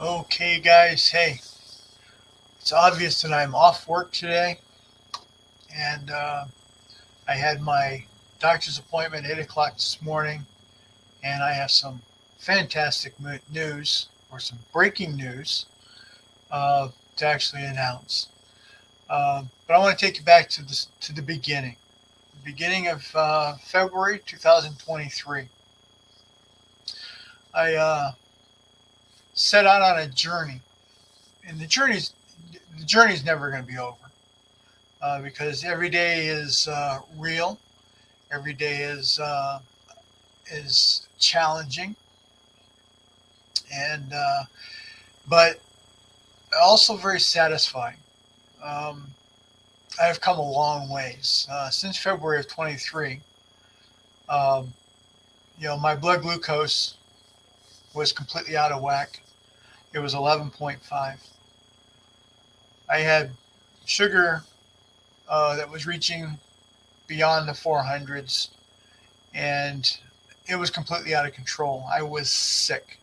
Okay, guys, hey, it's obvious that I'm off work today, and I had my doctor's appointment at 8 o'clock this morning, and I have some fantastic news, or some breaking news, to actually announce. But I want to take you back to the beginning of February 2023. I set out on a journey, and the journey's never going to be over because every day is real. Every day is challenging, and but also very satisfying. Um, I have come a long ways since February of 23. Um, my blood glucose was completely out of whack. It was 11.5. I had sugar that was reaching beyond the 400s, and it was completely out of control. I was sick.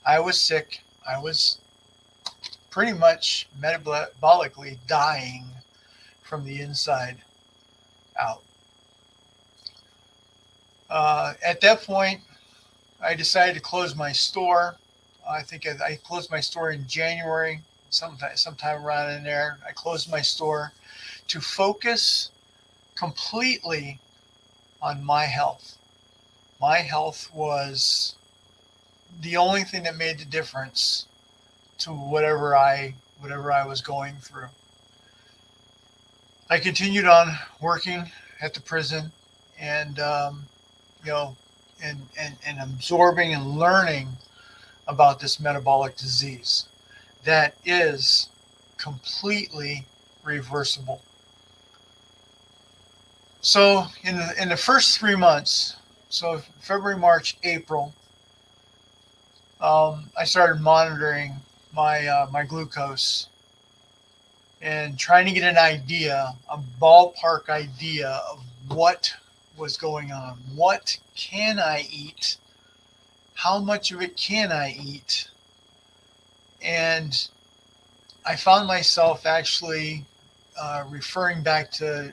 I was sick. I was pretty much metabolically dying from the inside out. At that point, I decided to close my store. I think I closed my store in January, sometime around in there. I closed my store to focus completely on my health. My health was the only thing that made the difference to whatever I was going through. I continued on working at the prison, and you know, and absorbing and learning about this metabolic disease that is completely reversible. So in the first 3 months, so February, March, April, I started monitoring my glucose and trying to get an idea, a ballpark idea of what was going on. What can I eat? How much of it can I eat? And I found myself actually referring back to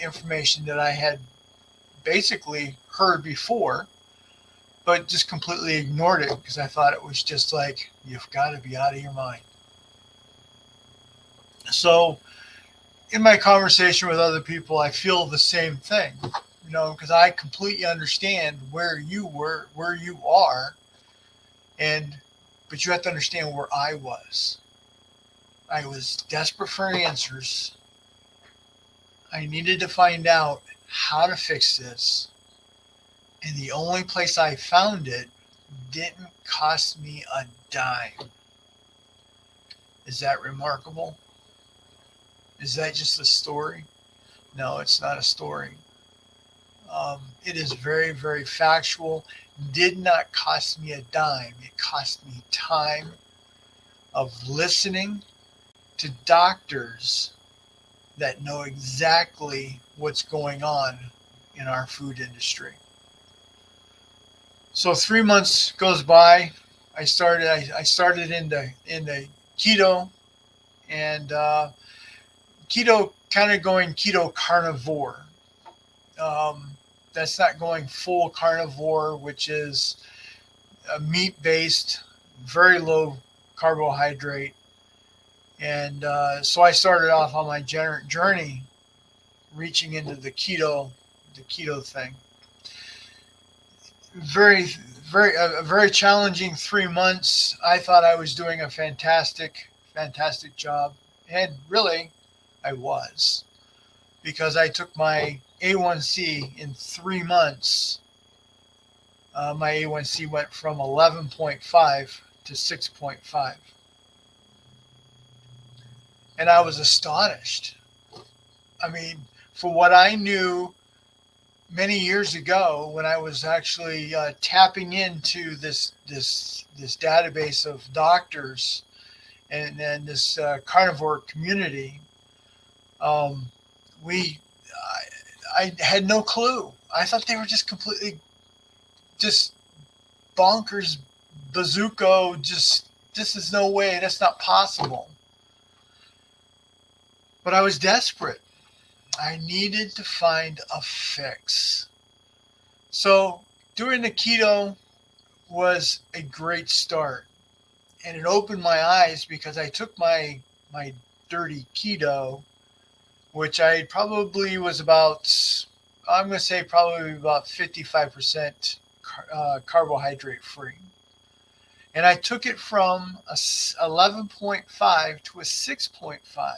information that I had basically heard before, but just completely ignored it because I thought it was just like, you've got to be out of your mind. So in my conversation with other people, I feel the same thing, because I completely understand where you are, and but you have to understand where I was. I was desperate for answers. I needed to find out how to fix this, and the only place I found it didn't cost me a dime. Is that remarkable? Is that just a story? No, it's not a story. It is very, very factual. Did not cost me a dime. It cost me time of listening to doctors that know exactly what's going on in our food industry. So 3 months goes by. I started in the keto, and keto, kind of going keto carnivore. Um, that's not going full carnivore, which is meat based, very low carbohydrate. And so I started off on my journey, reaching into the keto thing. A very challenging 3 months. I thought I was doing a fantastic job, and really, I was, because I took my A1C in 3 months. My A1C went from 11.5 to 6.5, and I was astonished. I mean, for what I knew many years ago, when I was actually tapping into this database of doctors and this carnivore community, um, we I had no clue. I thought they were just completely just bonkers, bazooka, just this is no way, that's not possible. But I was desperate. I needed to find a fix. So doing the keto was a great start. And it opened my eyes because I took my dirty keto, which I probably was about, I'm going to say probably about 55% carbohydrate free. And I took it from a 11.5 to a 6.5.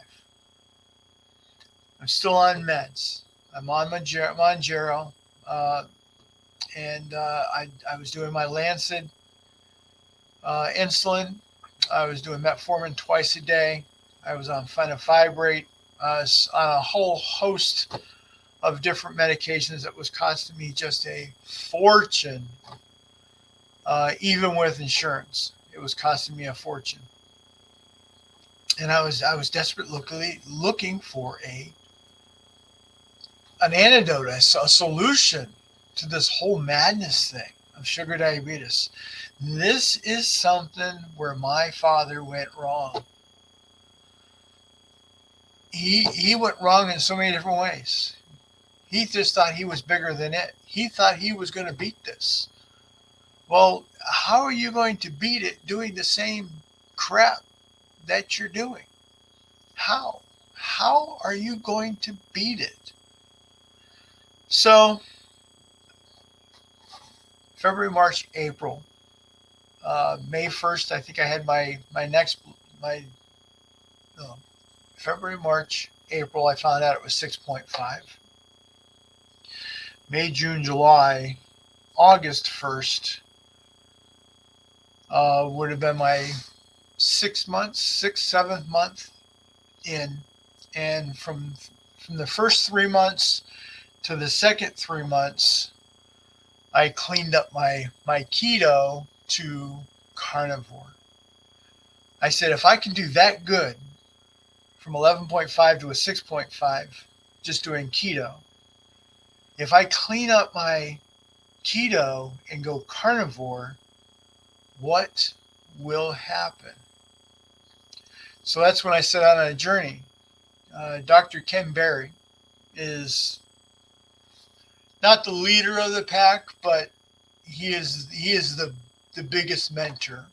I'm still on meds. I'm on Mounjaro, uh, and I was doing my Lancet insulin. I was doing metformin twice a day. I was on fenofibrate, on a whole host of different medications that was costing me just a fortune. Even with insurance, it was costing me a fortune. And I was desperately looking for an antidote, a solution to this whole madness thing of sugar diabetes. This is something where my father went wrong. He went wrong in so many different ways. He just thought he was bigger than it. He thought he was going to beat this. Well, how are you going to beat it doing the same crap that you're doing? How? How are you going to beat it? So, February, March, April, May 1st, I think I had my no, February, March, April, I found out it was 6.5. May, June, July, August 1st would have been my 7th month in. And from the first 3 months to the second 3 months, I cleaned up my keto to carnivore. I said, if I can do that good from 11.5 to a 6.5, just doing keto, if I clean up my keto and go carnivore, what will happen? So that's when I set out on a journey. Dr. Ken Berry is not the leader of the pack, but he is the biggest mentor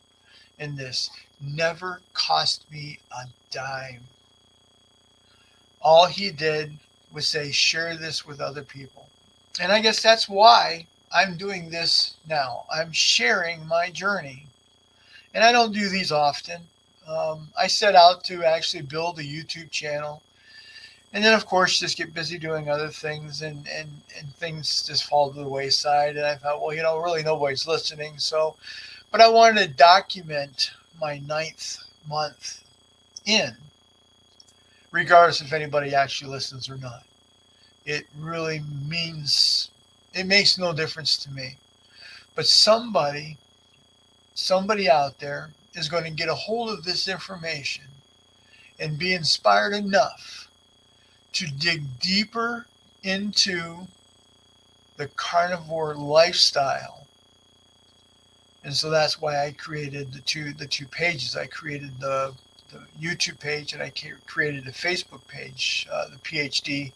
in this. Never cost me a dime. All he did was say, share this with other people. And I guess that's why I'm doing this now. I'm sharing my journey. And I don't do these often. I set out to actually build a YouTube channel. And then, of course, just get busy doing other things, and things just fall to the wayside. And I thought, well, really nobody's listening. So, but I wanted to document my 9th month in, regardless if anybody actually listens or not. It really it makes no difference to me. But somebody out there is going to get a hold of this information and be inspired enough to dig deeper into the carnivore lifestyle. And so that's why I created the two pages. I created the YouTube page, and I created a Facebook page, the PhD,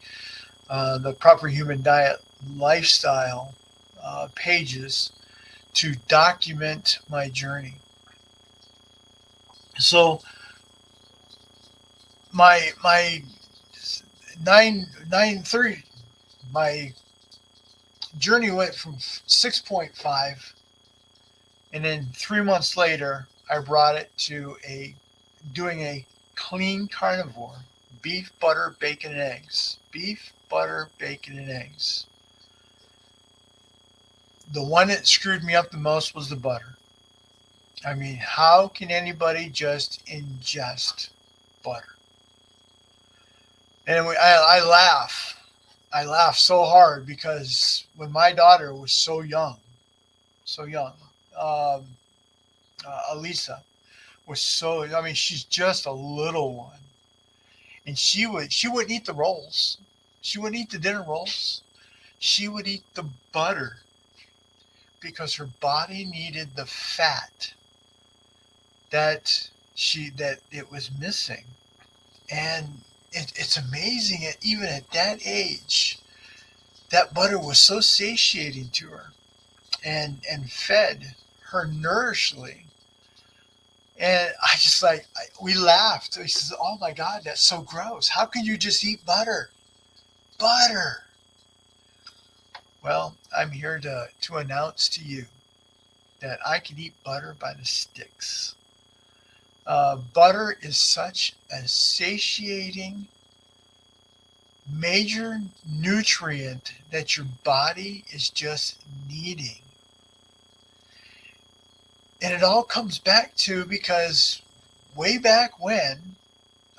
the Proper Human Diet Lifestyle pages, to document my journey. So my 9:30, my journey went from 6.5, and then 3 months later, I brought it to doing a clean carnivore: beef, butter, bacon, and eggs. Beef, butter, bacon, and eggs. The one that screwed me up the most was the butter. I mean, how can anybody just ingest butter? And I laugh. I laugh so hard because when my daughter was so young, um, Elisa was she's just a little one. And she wouldn't eat the rolls. She wouldn't eat the dinner rolls. She would eat the butter because her body needed the fat that it was missing. And it's amazing that even at that age, that butter was so satiating to her and fed her nourishly. And I just we laughed. He says, "Oh my God, that's so gross. How can you just eat butter? Butter." Well, I'm here to announce to you that I can eat butter by the sticks. Butter is such a satiating major nutrient that your body is just needing. And it all comes back to because way back when,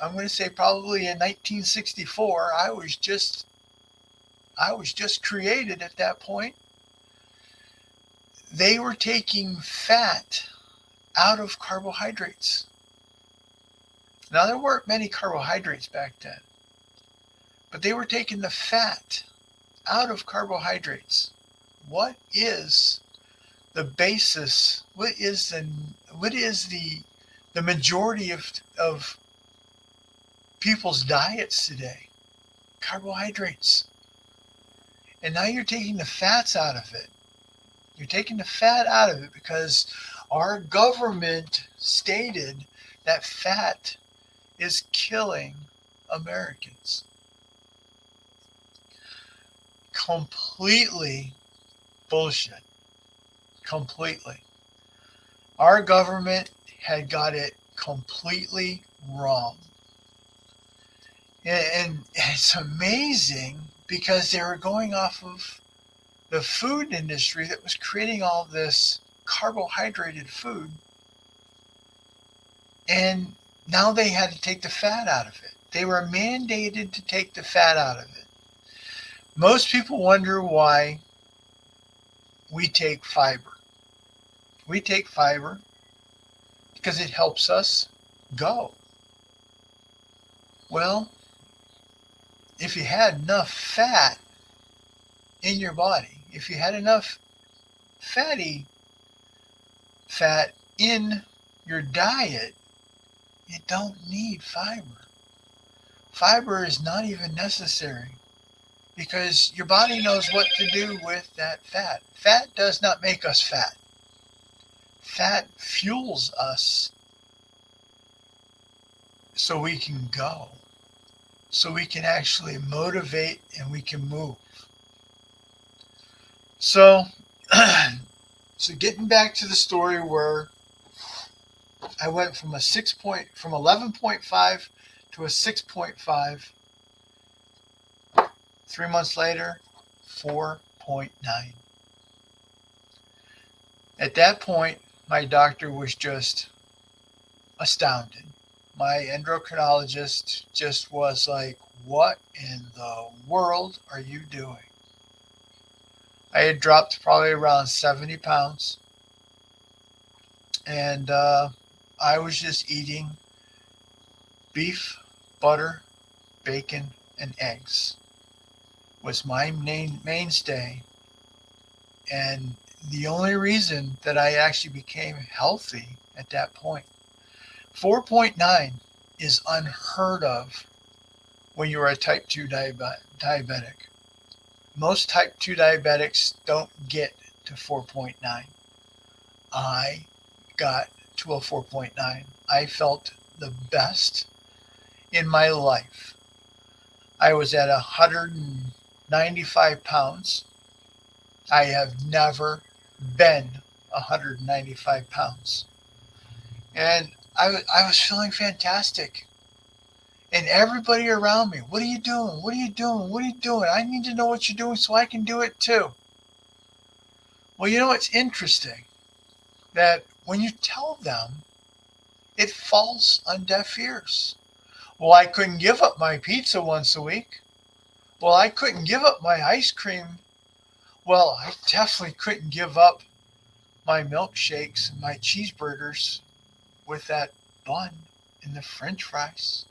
I'm going to say probably in 1964, I was just created at that point. They were taking fat out of carbohydrates. Now there weren't many carbohydrates back then, but they were taking the fat out of carbohydrates. What is the basis? What is the majority of people's diets today? Carbohydrates. And now you're taking the fats out of it. You're taking the fat out of it because our government stated that fat is killing Americans. Completely bullshit. Completely. Our government had got it completely wrong. And it's amazing because they were going off of the food industry that was creating all this carbohydrated food. And now they had to take the fat out of it. They were mandated to take the fat out of it. Most people wonder why we take fiber. We take fiber because it helps us go. Well, if you had enough fat in your body, if you had enough fatty fat in your diet, you don't need fiber. Fiber is not even necessary because your body knows what to do with that fat. Fat does not make us fat. Fat fuels us so we can go, so we can actually motivate and we can move. So, so getting back to the story where I went from from 11.5 to a 6.5. 3 months later, 4.9. At that point, my doctor was just astounded. My endocrinologist just was like, "What in the world are you doing?" I had dropped probably around 70 pounds, and I was just eating beef, butter, bacon, and eggs was my mainstay. And the only reason that I actually became healthy at that point. 4.9 is unheard of when you are a type 2 diabetic. Most type 2 diabetics don't get to 4.9. I got to a 4.9. I felt the best in my life. I was at 195 pounds. I have never been 195 pounds. And I was feeling fantastic. And everybody around me, "What are you doing? What are you doing? What are you doing? I need to know what you're doing so I can do it too." Well, it's interesting that when you tell them, it falls on deaf ears. Well, I couldn't give up my pizza once a week. Well, I couldn't give up my ice cream. Well, I definitely couldn't give up my milkshakes and my cheeseburgers with that bun and the French fries.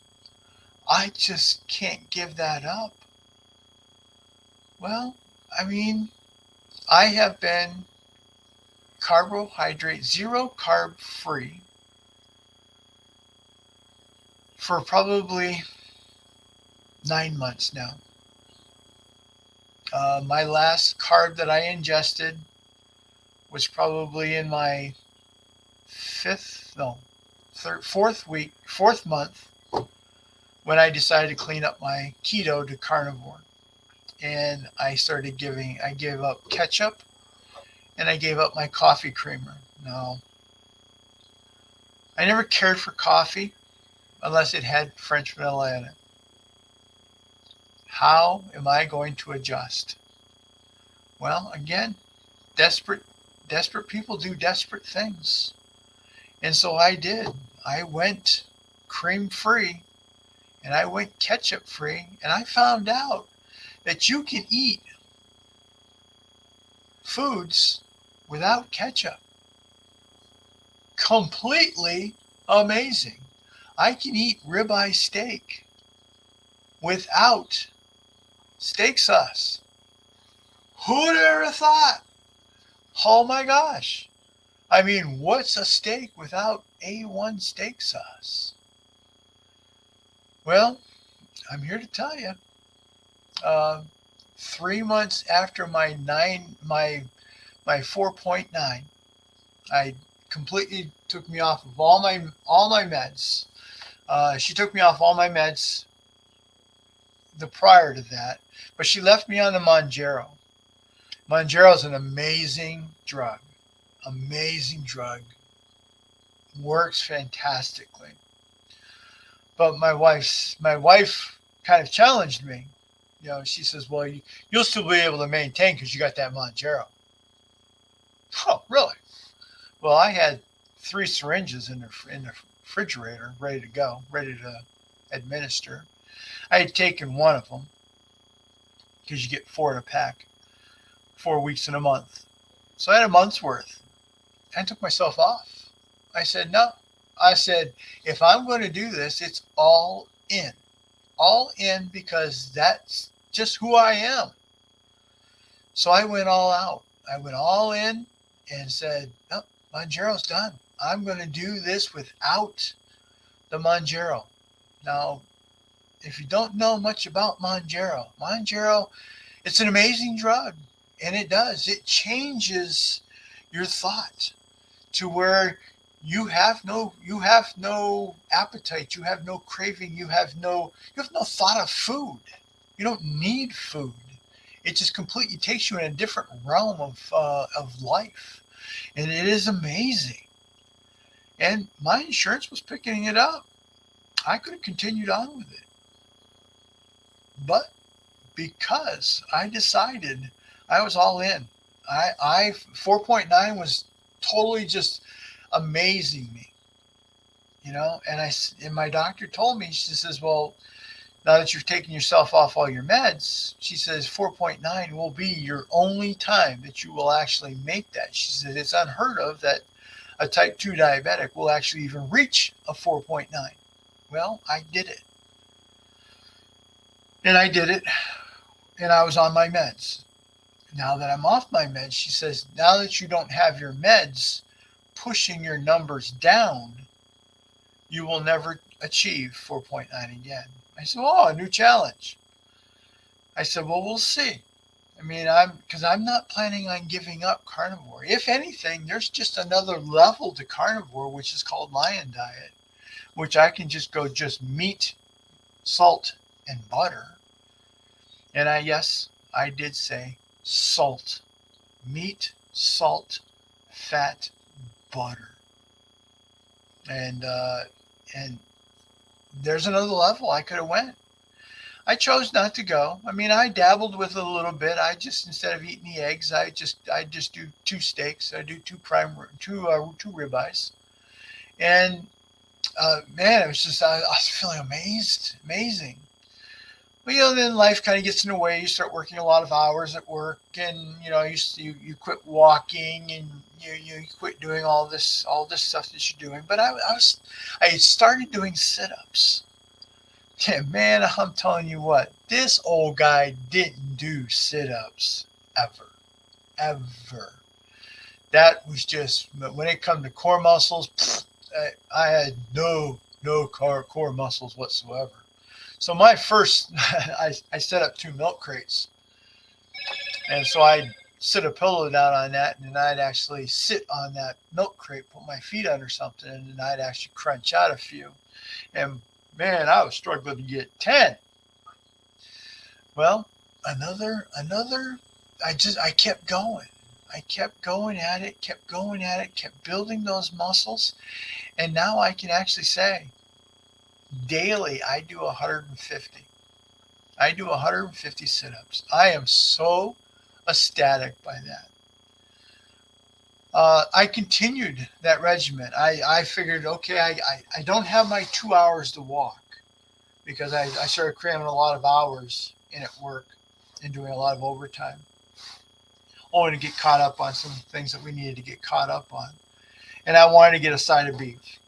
I just can't give that up. Well, I have been zero carb free for probably 9 months now. My last carb that I ingested was probably in my fourth month when I decided to clean up my keto to carnivore. And I gave up ketchup and I gave up my coffee creamer. Now, I never cared for coffee unless it had French vanilla in it. How am I going to adjust? Well, again, desperate people do desperate things. And so I did. I went cream free and I went ketchup free, and I found out that you can eat foods without ketchup. Completely amazing. I can eat ribeye steak without steak sauce. Who'd ever thought? Oh my gosh. I mean, what's a steak without A1 steak sauce? Well, I'm here to tell you. 3 months after my 4.9, I completely took me off of all my meds. She took me off all my meds the prior to that, but she left me on the Mounjaro. Mounjaro is an amazing drug. Amazing drug. Works fantastically. But my wife kind of challenged me. You know, she says, "Well, you'll still be able to maintain because you got that Mounjaro." Oh, really? Well, I had 3 syringes in the refrigerator, ready to go, ready to administer. I had taken one of them because you get 4 in a pack, 4 weeks in a month. So I had a month's worth. I took myself off. I said, no. I said, if I'm going to do this, it's all in. All in because that's just who I am. So I went all out. I went all in and said, no, Mounjaro's done. I'm going to do this without the Mounjaro. Now, if you don't know much about Mounjaro, it's an amazing drug. And it does. It changes your thought to where you have no appetite, you have no craving, you have no thought of food. You don't need food. It just completely takes you in a different realm of life, and it is amazing. And my insurance was picking it up. I could have continued on with it, but because I decided I was all in. I 4.9 was totally just amazing me, you know. And my doctor told me, she says, well, now that you've taken yourself off all your meds, she says 4.9 will be your only time that you will actually make that. She said it's unheard of that a type 2 diabetic will actually even reach a 4.9. Well, I did it. And I did it, and I was on my meds. Now that I'm off my meds, she says, now that you don't have your meds pushing your numbers down, you will never achieve 4.9 again. I said, oh, a new challenge. I said, well, we'll see. I mean, because I'm not planning on giving up carnivore. If anything, there's just another level to carnivore, which is called lion diet, which I can just go just meat, salt, and butter. And I did say salt, meat, salt, fat, butter. And there's another level I could have went. I chose not to go. I mean, I dabbled with it a little bit. I just, instead of eating the eggs, I just do 2 steaks. I do 2 ribeyes. And man, it was just, I was feeling amazing. But, you know, then life kind of gets in the way. You start working a lot of hours at work, and, you know, you quit walking, and you quit doing all this stuff that you're doing. But I started doing sit-ups. Yeah, man, I'm telling you what, this old guy didn't do sit-ups ever. That was just, when it come to core muscles, I had no no core muscles whatsoever. So my first, I set up 2 milk crates. And so I'd sit a pillow down on that, and then I'd actually sit on that milk crate, put my feet under something, and then I'd actually crunch out a few. And man, I was struggling to get 10. Well, another, I kept going. I kept going at it, kept building those muscles. And now I can actually say daily I do 150. I do 150 sit-ups. I am so ecstatic by that. I continued that regimen. I figured, okay, I don't have my 2 hours to walk because I started cramming a lot of hours in at work and doing a lot of overtime, only to get caught up on some things that we needed to get caught up on. And I wanted to get a side of beef.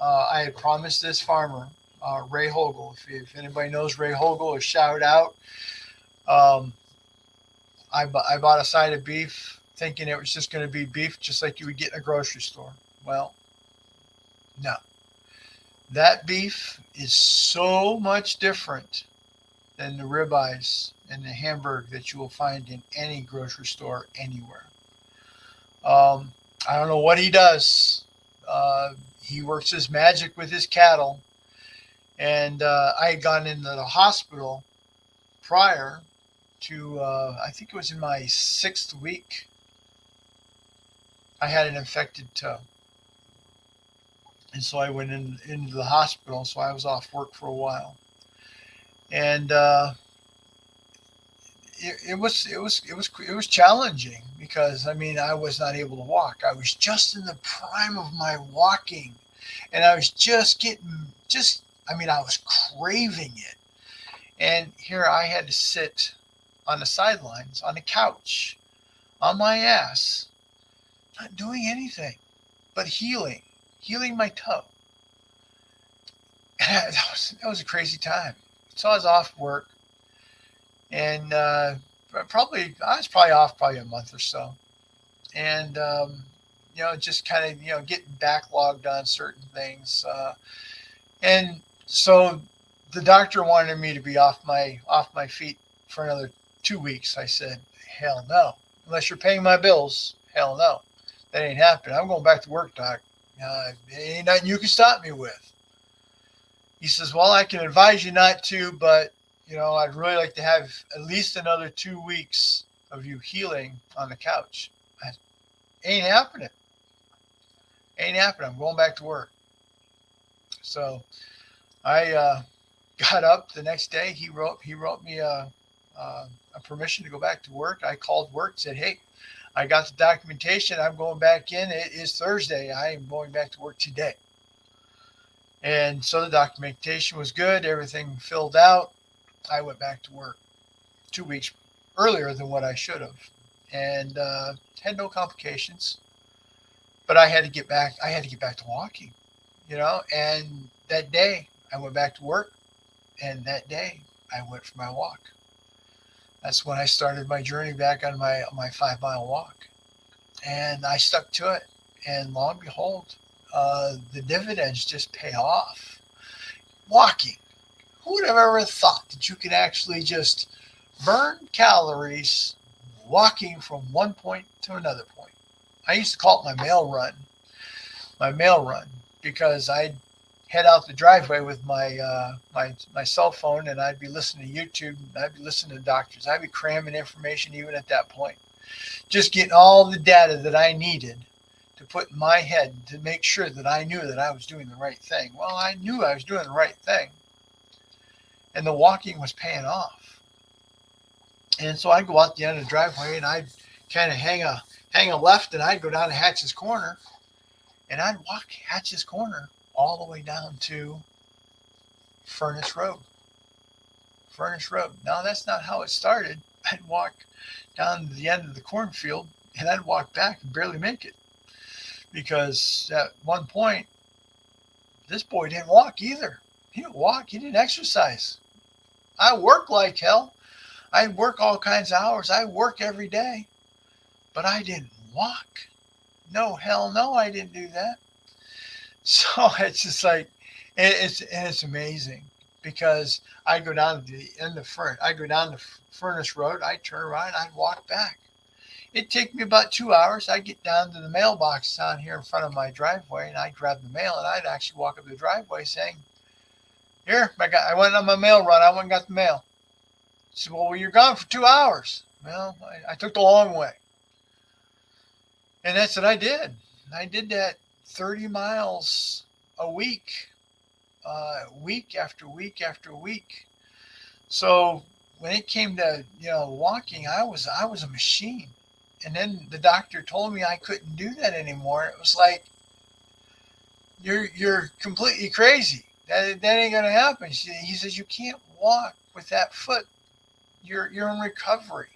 I had promised this farmer, Ray Hogle. If anybody knows Ray Hogle, a shout out. I bought a side of beef thinking it was just going to be beef just like you would get in a grocery store. Well, no. That beef is so much different than the ribeyes and the hamburger that you will find in any grocery store anywhere. I don't know what he does. He works his magic with his cattle. And I had gone into the hospital prior to, I think it was in my 6th week, I had an infected toe. And so I went into the hospital, so I was off work for a while. And it was challenging because, I mean, I was not able to walk. I was just in the prime of my walking, and I was I was craving it. And here I had to sit on the sidelines, on the couch, on my ass, not doing anything but healing my toe. And that was a crazy time. So I was off work, and I was probably off a month or so, and just kind of getting backlogged on certain things, and so the doctor wanted me to be off my feet for another 2 weeks. I said, hell no, unless you're paying my bills, hell no, that ain't happening. I'm going back to work, doc. Ain't nothing you can stop me with. He says, well, I can advise you not to, but I'd really like to have at least another 2 weeks of you healing on the couch. Ain't happening. I'm going back to work. So I got up the next day. He wrote me a permission to go back to work. I called work, said, hey, I got the documentation. I'm going back in. It is Thursday. I am going back to work today. And so the documentation was good. Everything filled out. I went back to work 2 weeks earlier than what I should have, and had no complications. But I had to get back. I had to get back to walking, And that day I went back to work, and that day I went for my walk. That's when I started my journey back on my 5-mile walk, and I stuck to it. And lo and behold, the dividends just pay off. Walking. Who would have ever thought that you could actually just burn calories walking from one point to another point? I used to call it my mail run, because I'd head out the driveway with my my cell phone, and I'd be listening to YouTube, and I'd be listening to doctors. I'd be cramming information even at that point, just getting all the data that I needed to put in my head to make sure that I knew that I was doing the right thing. Well, I knew I was doing the right thing, and the walking was paying off. And so I'd go out the end of the driveway, and I'd kind of hang a left, and I'd go down to Hatch's Corner, and I'd walk Hatch's Corner all the way down to Furnace Road. Now, that's not how it started. I'd walk down to the end of the cornfield, and I'd walk back and barely make it, because at one point, this boy didn't walk either. He didn't walk. He didn't exercise. I work like hell. I work all kinds of hours. I work every day, but I didn't walk. No, hell no, I didn't do that. So it's just like, It's amazing because I go down to the end of Furnace. I go down the Furnace Road. I turn around. I walk back. It'd take me about 2 hours. I get down to the mailbox down here in front of my driveway, and I grab the mail, and I'd actually walk up the driveway saying, "Here, I went on my mail run. I went and got the mail." She said, "Well, you're gone for 2 hours." Well, I took the long way, and that's what I did. I did that 30 miles a week, week after week after week. So when it came to walking, I was a machine. And then the doctor told me I couldn't do that anymore. It was like, you're completely crazy. That ain't gonna happen. He says you can't walk with that foot. You're in recovery.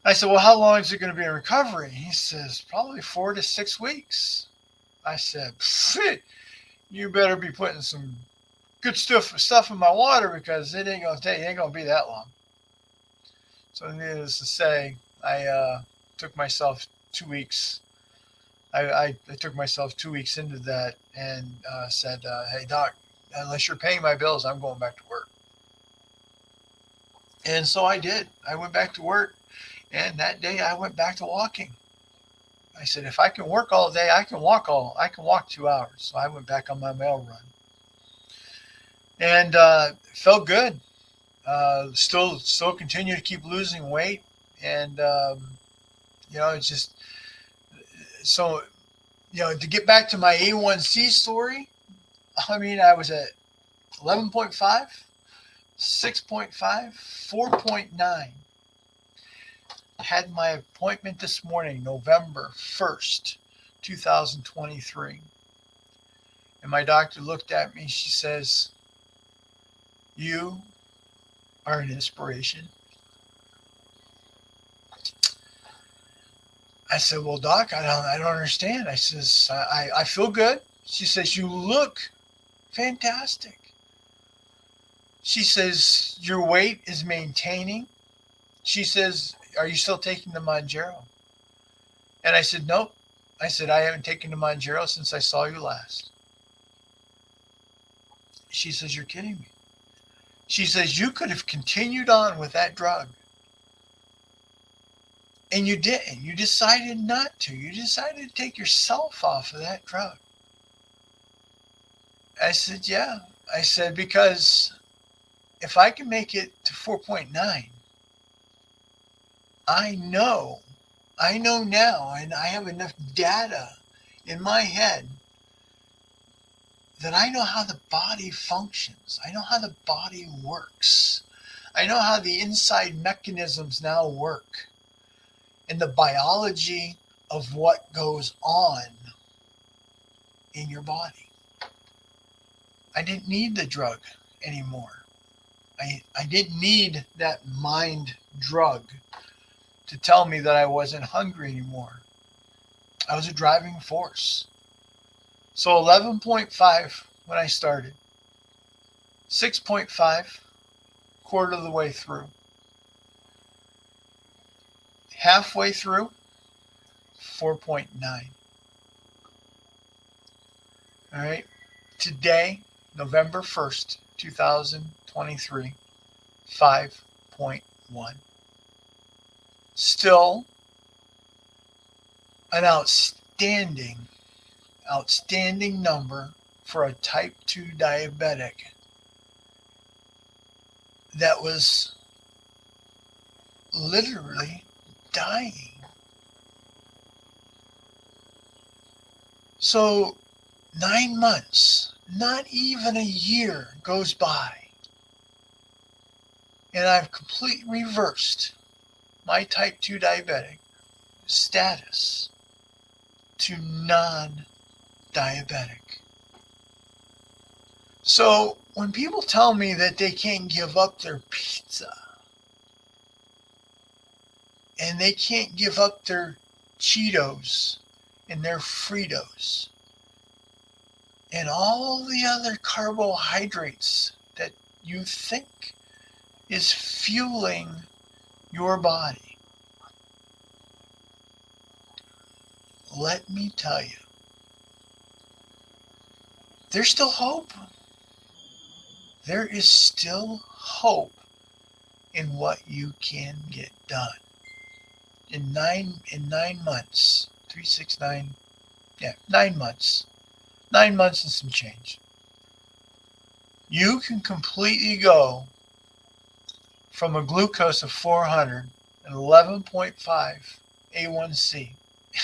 I said, well, how long is it going to be in recovery? He says, probably 4 to 6 weeks. I said, you better be putting some good stuff in my water because it ain't gonna be that long. So needless to say, I took myself 2 weeks. I took myself 2 weeks into that and said, hey doc, unless you're paying my bills, I'm going back to work. And so I did. I went back to work, and that day I went back to walking. I said, if I can work all day, I can walk 2 hours. So I went back on my mail run, and felt good. Still continue to keep losing weight, and it's just so to get back to my A1C story. I mean, I was at 11.5, 6.5, 4.9. Had my appointment this morning, November 1st, 2023. And my doctor looked at me. She says, you are an inspiration. I said, well, doc, I don't understand. I says, I feel good. She says, you look fantastic. She says, your weight is maintaining. She says, are you still taking the Mounjaro? And I said, nope. I said, I haven't taken the Mounjaro since I saw you last. She says, you're kidding me. She says, you could have continued on with that drug. And you didn't. You decided not to. You decided to take yourself off of that drug. I said, yeah. I said, because if I can make it to 4.9, I know now, and I have enough data in my head that I know how the body functions. I know how the body works. I know how the inside mechanisms now work and the biology of what goes on in your body. I didn't need the drug anymore. I didn't need that mind drug to tell me that I wasn't hungry anymore. I was a driving force. So 11.5 when I started, 6.5 quarter of the way through, halfway through, 4.9. All right. Today, November 1st, 2023, 5.1. Still an outstanding number for a type 2 diabetic that was literally dying. So 9 months, not even a year goes by, and I've completely reversed my type 2 diabetic status to non-diabetic. So when people tell me that they can't give up their pizza and they can't give up their Cheetos and their Fritos and all the other carbohydrates that you think is fueling your body, let me tell you, there's still hope. There is still hope in what you can get done. In 9 months, 3, 6, 9, yeah, 9 months. 9 months and some change. You can completely go from a glucose of 400 and 11.5 A1C.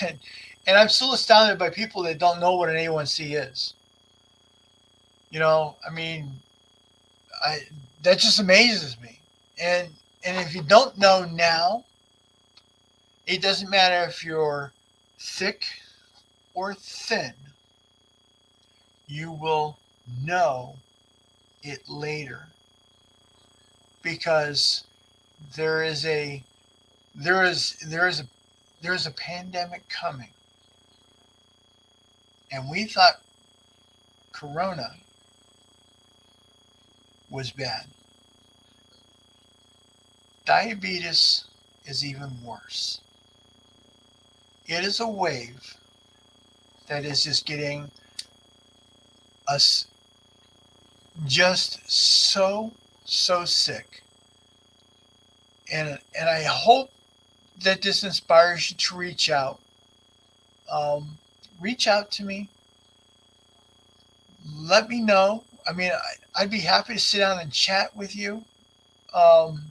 And, and I'm still astounded by people that don't know what an A1C is. I mean, I that just amazes me. And and if you don't know now, it doesn't matter if you're thick or thin, you will know it later because there is a there is there is a there is a pandemic coming, and we thought corona was bad. Diabetes is even worse. It is a wave that is just getting us just so sick. And I hope that this inspires you to reach out. Um, Reach out to me. Let me know. I mean, I'd be happy to sit down and chat with you. Um,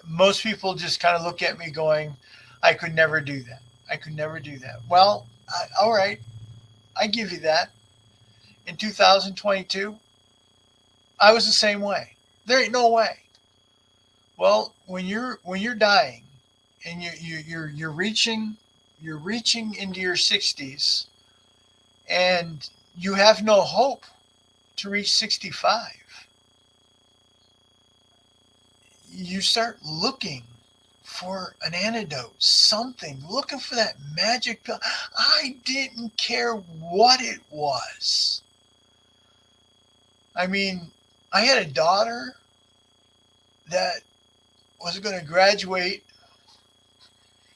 Most people just kind of look at me going, I could never do that. I could never do that. Well, all right, I give you that. In 2022, I was the same way. There ain't no way. Well, when you're dying and you're reaching into your 60s and you have no hope to reach 65, you start looking for an antidote, something, looking for that magic pill. I didn't care what it was. I mean, I had a daughter that was going to graduate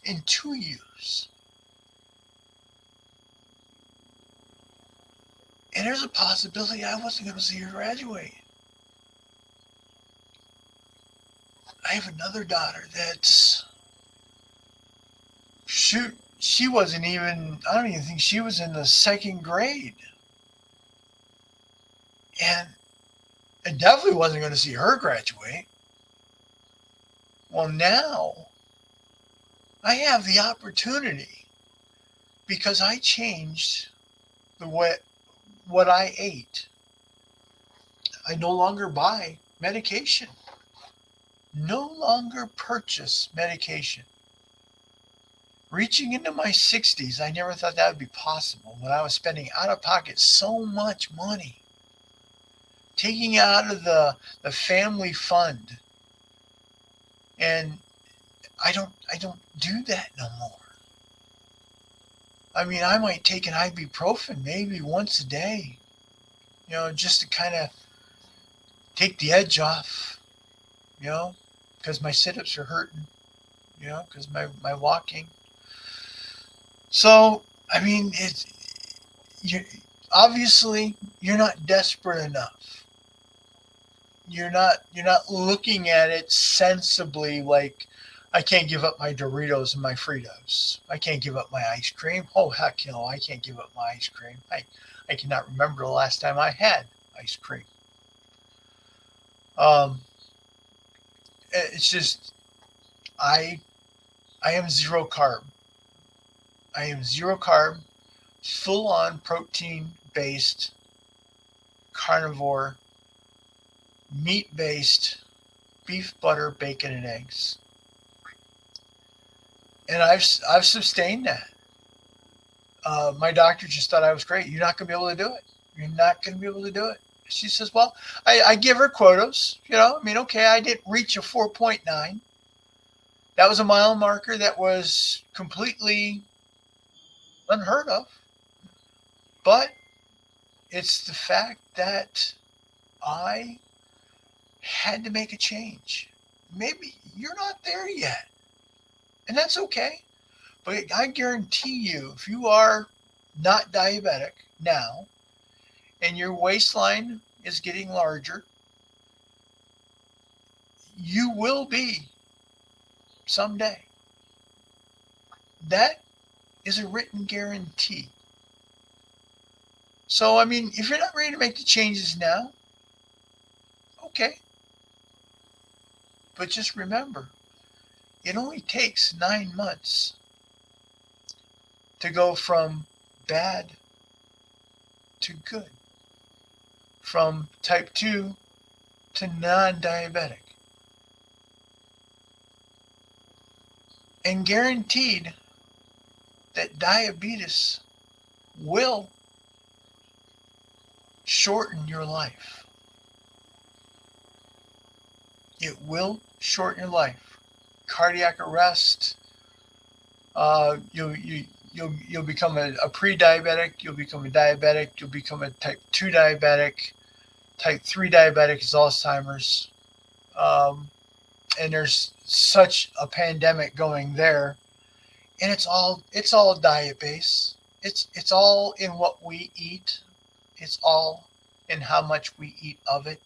in 2 years. And there's a possibility I wasn't going to see her graduate. I have another daughter that's, shoot, she wasn't even, I don't even think she was in the second grade. And I definitely wasn't going to see her graduate. Well, now I have the opportunity because I changed the way what I ate. I no longer buy medication. No longer purchase medication. Reaching into my 60s, I never thought that would be possible when I was spending out of pocket so much money. Taking out of the family fund. And I don't do that no more. I mean, I might take an ibuprofen maybe once a day, just to kind of take the edge off, you know, because my sit-ups are hurting, because my walking. So, I mean, you obviously you're not desperate enough. You're not looking at it sensibly like I can't give up my Doritos and my Fritos. I can't give up my ice cream. Oh heck no, I can't give up my ice cream. I cannot remember the last time I had ice cream. Um, it's just I I am zero carb. I am zero carb, full on protein based, carnivore, meat based, beef, butter, bacon, and eggs. And I've sustained that. My doctor just thought I was great. You're not going to be able to do it. You're not going to be able to do it. She says, well, I give her quotas. I mean, okay, I didn't reach a 4.9. That was a mile marker that was completely unheard of. But it's the fact that I had to make a change. Maybe you're not there yet, and that's okay. But I guarantee you, if you are not diabetic now, and your waistline is getting larger, you will be someday. That is a written guarantee. So, I mean, if you're not ready to make the changes now, okay. But just remember, it only takes 9 months to go from bad to good, from type 2 to non diabetic. And guaranteed that diabetes will shorten your life. It will shorten your life. Cardiac arrest. You'll become a pre-diabetic. You'll become a diabetic. You'll become a type 2 diabetic. Type 3 diabetic is Alzheimer's. And there's such a pandemic going there. And it's all diet based. It's all in what we eat. It's all in how much we eat of it.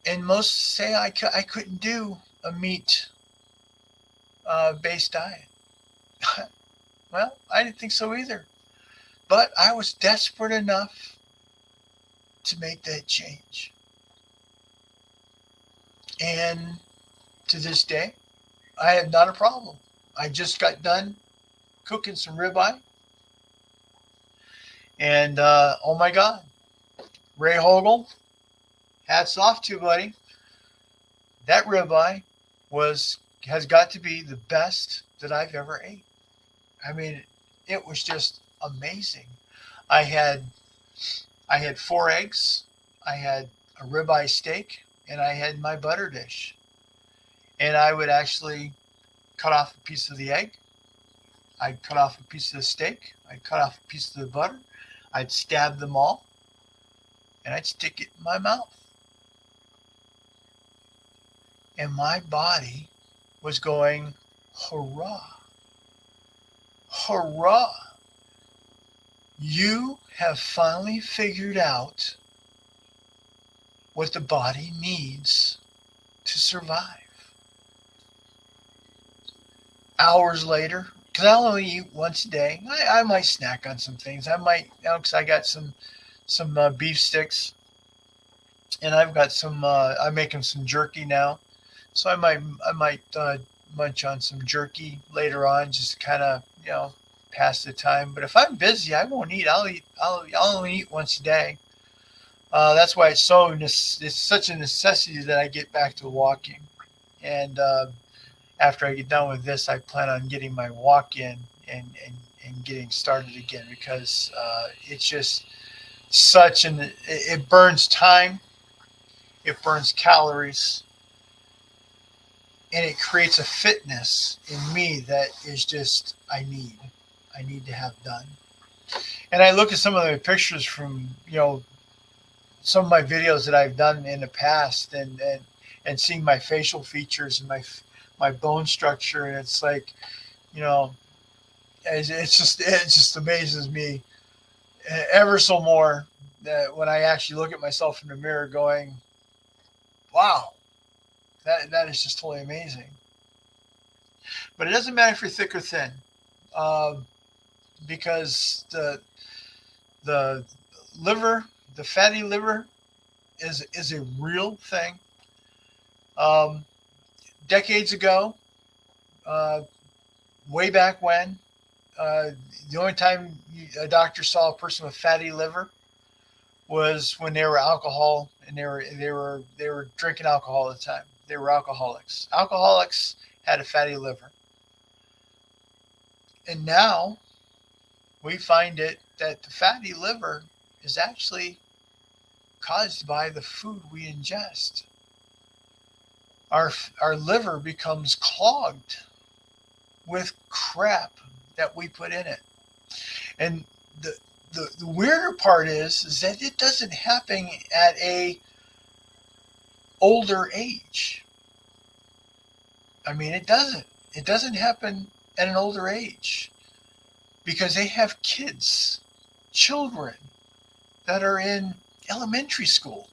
And most say I couldn't do a meat based diet. Well, I didn't think so either. But I was desperate enough to make that change. And to this day, I have not a problem. I just got done cooking some ribeye. And oh my God, Ray Hogle, hats off to you, buddy. That ribeye has got to be the best that I've ever ate. I mean, it was just amazing. I had I had 4 eggs, I had a ribeye steak, and I had my butter dish. And I would actually cut off a piece of the egg. I'd cut off a piece of the steak. I'd cut off a piece of the butter. I'd stab them all, and I'd stick it in my mouth. And my body was going, hurrah, hurrah. You have finally figured out what the body needs to survive. Hours later, because I only eat once a day, I might snack on some things. I might, because I got some beef sticks, and I've got some. I'm making some jerky now, so I might munch on some jerky later on, just to kind of pass the time. But if I'm busy, I won't eat. I'll only eat once a day. That's why it's such a necessity that I get back to walking. And after I get done with this, I plan on getting my walk in and getting started again, because it's just it burns time, it burns calories, and it creates a fitness in me that is just I need to have done. And I look at some of the pictures from some of my videos that I've done in the past, and seeing my facial features and my bone structure, and it's like, it just amazes me ever so more that when I actually look at myself in the mirror, going, wow, that is just totally amazing. But it doesn't matter if you're thick or thin, because the liver, the fatty liver, is a real thing. Decades ago, way back when, the only time a doctor saw a person with fatty liver was when they were alcohol, and they were drinking alcohol all the time. They were alcoholics. Alcoholics had a fatty liver. And now we find that the fatty liver is actually caused by the food we ingest. Our liver becomes clogged with crap that we put in it. And the weirder part is that it doesn't happen at a older age. I mean, it doesn't happen at an older age, because they have kids children that are in elementary school,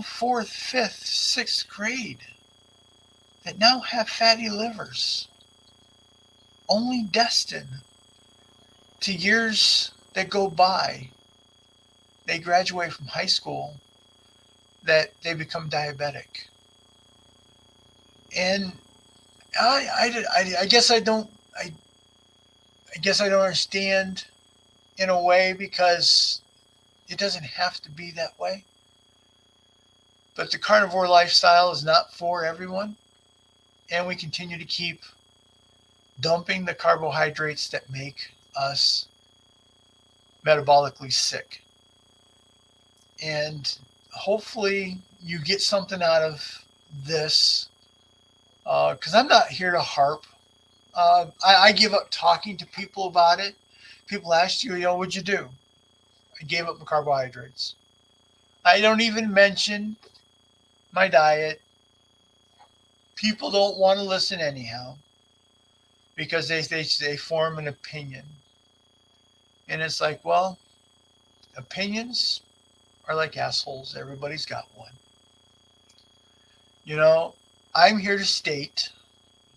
fourth, fifth, sixth grade, that now have fatty livers, only destined to years that go by. They graduate from high school, that they become diabetic. And I guess I guess I don't understand in a way, because it doesn't have to be that way. But the carnivore lifestyle is not for everyone, and we continue to keep dumping the carbohydrates that make us metabolically sick. And hopefully you get something out of this, because I'm not here to harp. I give up talking to people about it. People ask you, what'd you do? I gave up the carbohydrates. I don't even mention my diet. People don't want to listen anyhow, because they form an opinion. And it's like, well, opinions are like assholes. Everybody's got one. I'm here to state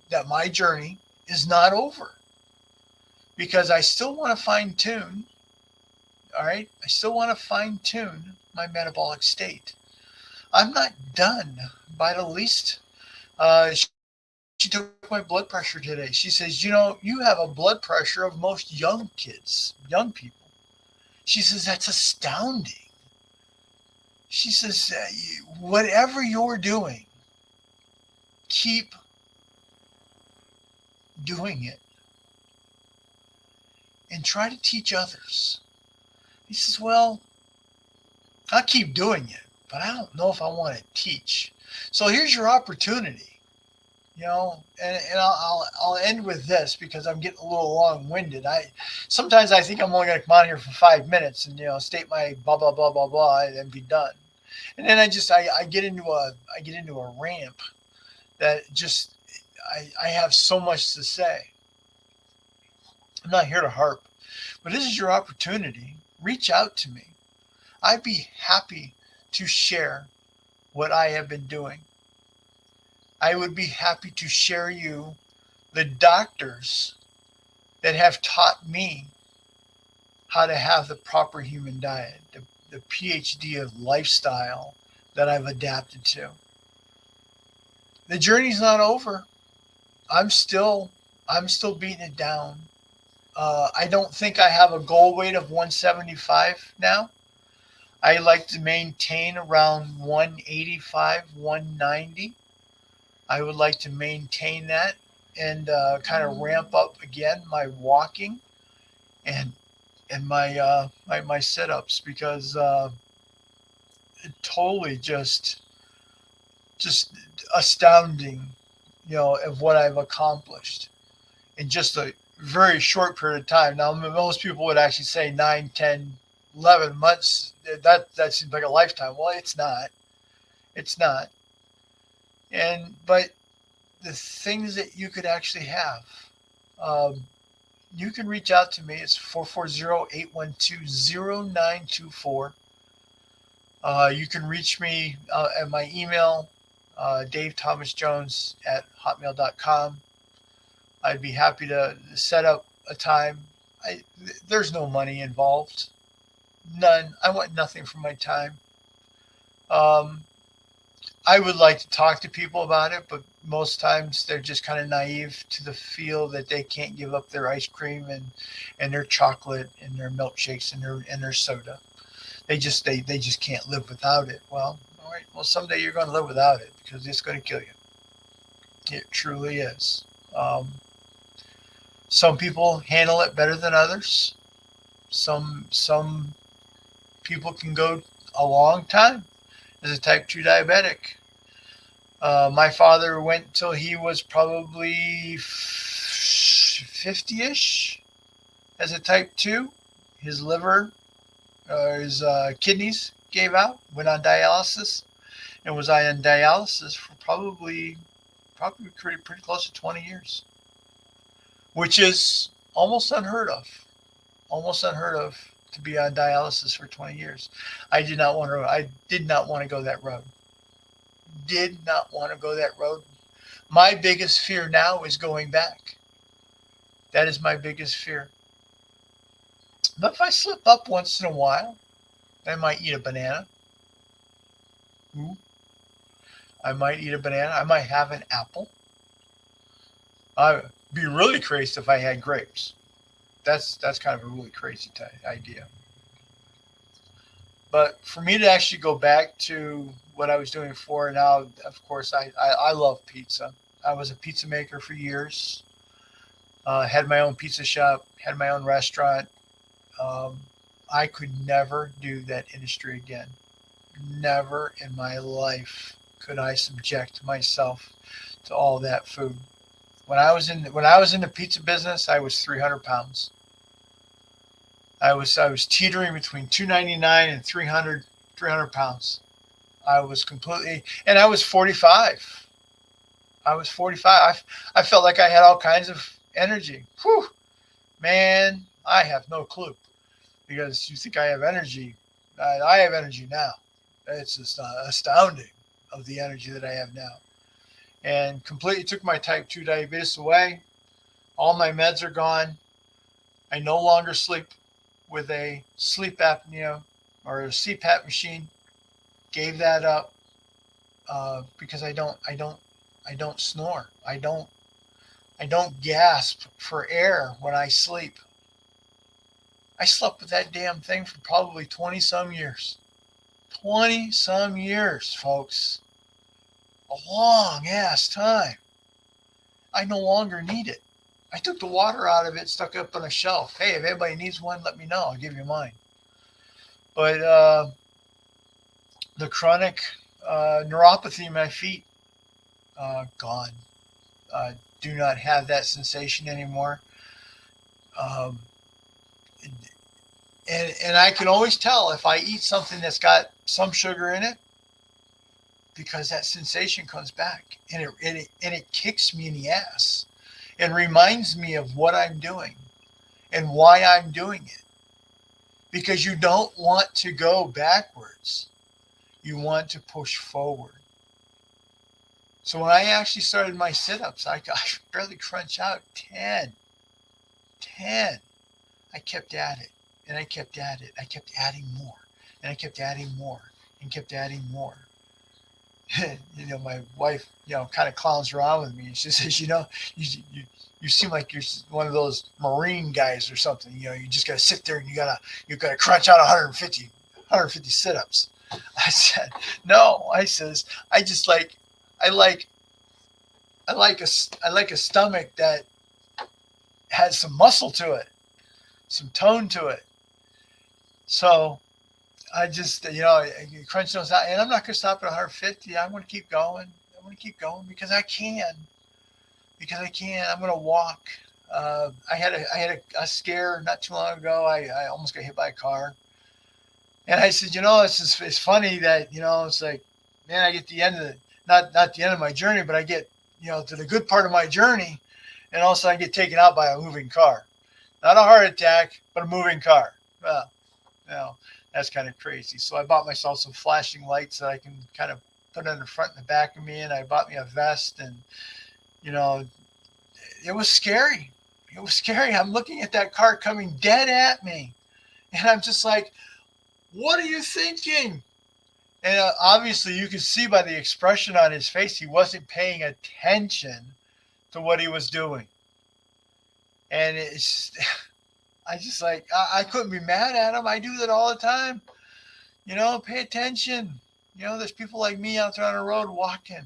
that my journey is not over, because I still want to fine tune. All right. I still want to fine tune my metabolic state. I'm not done by the least. She took my blood pressure today. She says, you have a blood pressure of most young kids, young people. She says, that's astounding. She says, whatever you're doing, keep doing it and try to teach others. He says, well, I'll keep doing it, but I don't know if I want to teach. So here's your opportunity. And I'll end with this, because I'm getting a little long-winded. Sometimes I think I'm only going to come on here for 5 minutes and state my blah blah blah blah blah and be done. And then I get into a ramp that just I have so much to say. I'm not here to harp, but this is your opportunity. Reach out to me. I'd be happy to share what I have been doing. I would be happy to share you the doctors that have taught me how to have the proper human diet, the PhD of lifestyle that I've adapted to. The journey's not over. I'm still beating it down. I don't think I have a goal weight of 175 now. I like to maintain around 185, 190. I would like to maintain that and kind of ramp up again my walking and my sit-ups, because it totally just astounding, of what I've accomplished in just a very short period of time. Now, most people would actually say 9, 10, 11 months. That seems like a lifetime. Well, it's not. It's not. But the things that you could actually have, you can reach out to me. It's 440-812-0924. You can reach me at my email, davethomasjones@hotmail.com. I'd be happy to set up a time. There's no money involved. None. I want nothing for my time. I would like to talk to people about it, but most times they're just kind of naive to the feel that they can't give up their ice cream and their chocolate and their milkshakes and their soda. They just can't live without it. Well, all right. Well, someday you're going to live without it, because it's going to kill you. It truly is. Some people handle it better than others. Some people can go a long time as a type 2 diabetic. My father went till he was probably 50-ish as a type 2. His liver, his kidneys gave out, went on dialysis, and was on dialysis for probably pretty close to 20 years, which is almost unheard of. almost unheard of to be on dialysis for 20 years. I did not want to. I did not want to go that road. Did not want to go that road. My biggest fear now is going back. That is my biggest fear. But if I slip up once in a while, I might eat a banana. Ooh, I might eat a banana. I might have an apple. I'd be really crazy if I had grapes. That's kind of a really crazy idea. But for me to actually go back to what I was doing before now, of course, I love pizza. I was a pizza maker for years. Had my own pizza shop, had my own restaurant. Um, I could never do that industry again. Never in my life could I subject myself to all that food. When I was in the pizza business, I was 300 pounds. I was teetering between 299 and 300 pounds. I was completely, and I was 45. I was 45. I felt like I had all kinds of energy. Whew, man, I have no clue because you think I have energy. I have energy now. It's just astounding of the energy that I have now. And completely took my type 2 diabetes away. All my meds are gone. I no longer sleep with a sleep apnea or a CPAP machine. Gave that up because I don't snore. I don't gasp for air when I sleep. I slept with that damn thing for probably 20 some years. 20 some years, folks. A long ass time. I no longer need it. I took the water out of it, stuck it up on a shelf. Hey, if anybody needs one, let me know. I'll give you mine. But the chronic neuropathy in my feet, gone. Do not have that sensation anymore. Um, and I can always tell if I eat something that's got some sugar in it because that sensation comes back and it kicks me in the ass and reminds me of what I'm doing and why I'm doing it. Because you don't want to go backwards. You want to push forward. So when I actually started my sit-ups, I barely crunch out 10. 10. I kept at it, and I kept at it. I kept adding more, and I kept adding more, and kept adding more. My wife, kind of clowns around with me, and she says, you seem like you're one of those Marine guys or something. You just got to sit there and you gotta crunch out 150 sit-ups. I said, no. I says, I just like, I like, I like a stomach that has some muscle to it, some tone to it. So I just, crunch those out, and I'm not going to stop at 150. I want to keep going. I want to keep going because I can. Because I can. I'm going to walk. I had a scare not too long ago. I almost got hit by a car, and I said, it's funny that it's like, man, I get the end of not the end of my journey, but I get to the good part of my journey, and also I get taken out by a moving car, not a heart attack, but a moving car. Well, that's kind of crazy. So I bought myself some flashing lights that I can kind of put on the front and the back of me, and I bought me a vest, and it was scary. It was scary. I'm looking at that car coming dead at me, and I'm just like, what are you thinking? And obviously you could see by the expression on his face, he wasn't paying attention to what he was doing. And I couldn't be mad at him. I do that all the time. Pay attention. There's people like me out there on the road walking.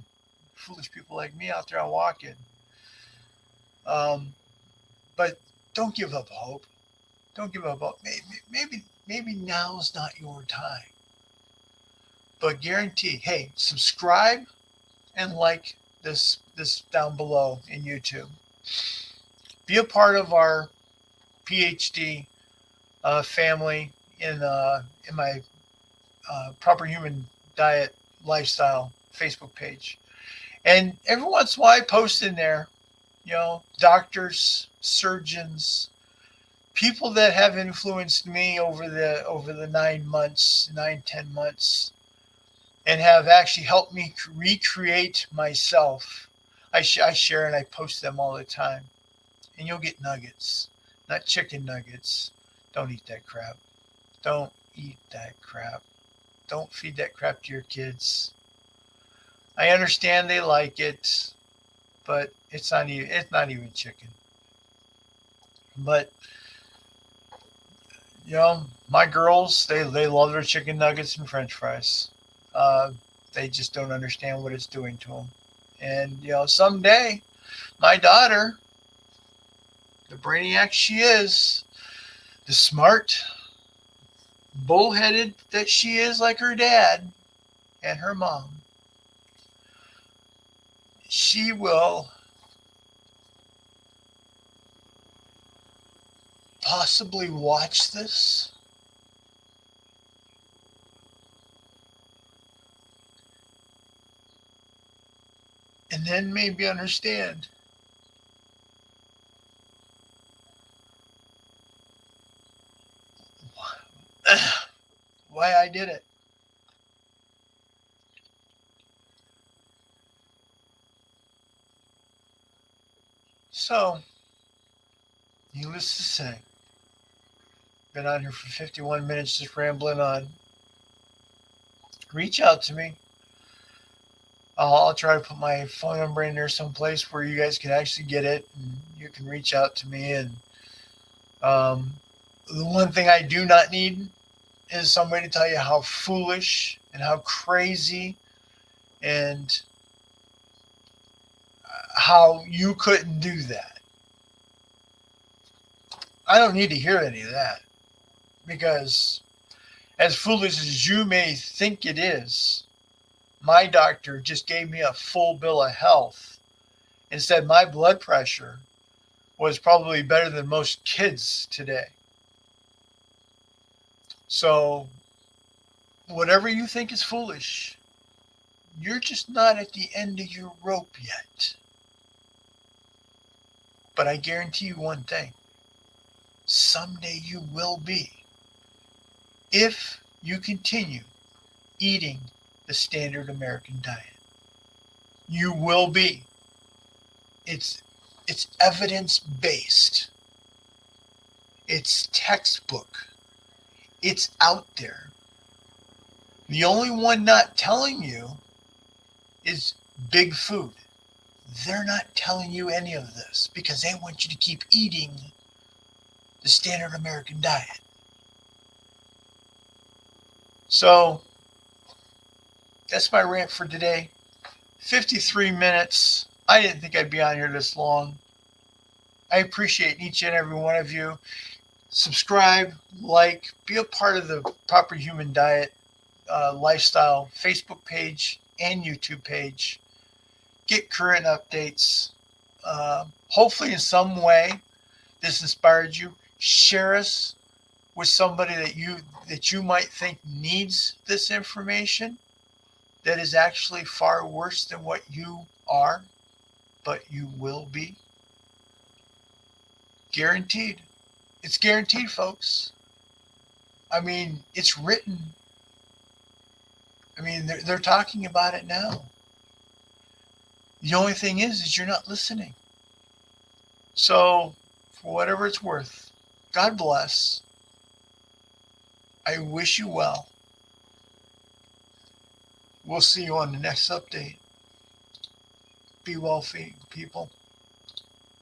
Foolish people like me out there walking. But don't give up hope. Don't give up hope. Maybe now's not your time. But guarantee, hey, subscribe and like this down below in YouTube. Be a part of our PhD family in my Proper Human Diet Lifestyle Facebook page. And every once in a while I post in there, doctors, surgeons, people that have influenced me over the 10 months, and have actually helped me recreate myself. I share and I post them all the time, and you'll get nuggets, not chicken nuggets. Don't eat that crap. Don't eat that crap. Don't feed that crap to your kids. I understand they like it, but it's not even chicken. But my girls, they love their chicken nuggets and French fries. Uh, they just don't understand what it's doing to them. And someday, my daughter, the brainiac she is, the smart, bullheaded that she is, like her dad and her mom, she will possibly watch this and then maybe understand why I did it. So, needless to say, been on here for 51 minutes just rambling on. Reach out to me. I'll try to put my phone number in there someplace where you guys can actually get it, and you can reach out to me. And um, the one thing I do not need is somebody to tell you how foolish and how crazy and how you couldn't do that. I don't need to hear any of that, because as foolish as you may think it is, my doctor just gave me a full bill of health and said my blood pressure was probably better than most kids today. So, whatever you think is foolish, you're just not at the end of your rope yet. But I guarantee you one thing: someday you will be, if you continue eating the standard American diet. You will be. It's it's evidence based. It's textbook. It's out there. The only one not telling you is big food. They're not telling you any of this because they want you to keep eating the standard American diet. So that's my rant for today. 53 minutes. I didn't think I'd be on here this long. I appreciate each and every one of you. Subscribe, like, be a part of the Proper Human Diet Lifestyle Facebook page and YouTube page. Get current updates. Hopefully, in some way, this inspired you. Share us with somebody that you might think needs this information, that is actually far worse than what you are, but you will be. Guaranteed. It's guaranteed, folks. I mean, it's written. I mean, they're talking about it now. The only thing is you're not listening. So, for whatever it's worth, God bless. I wish you well. We'll see you on the next update. Be well, people.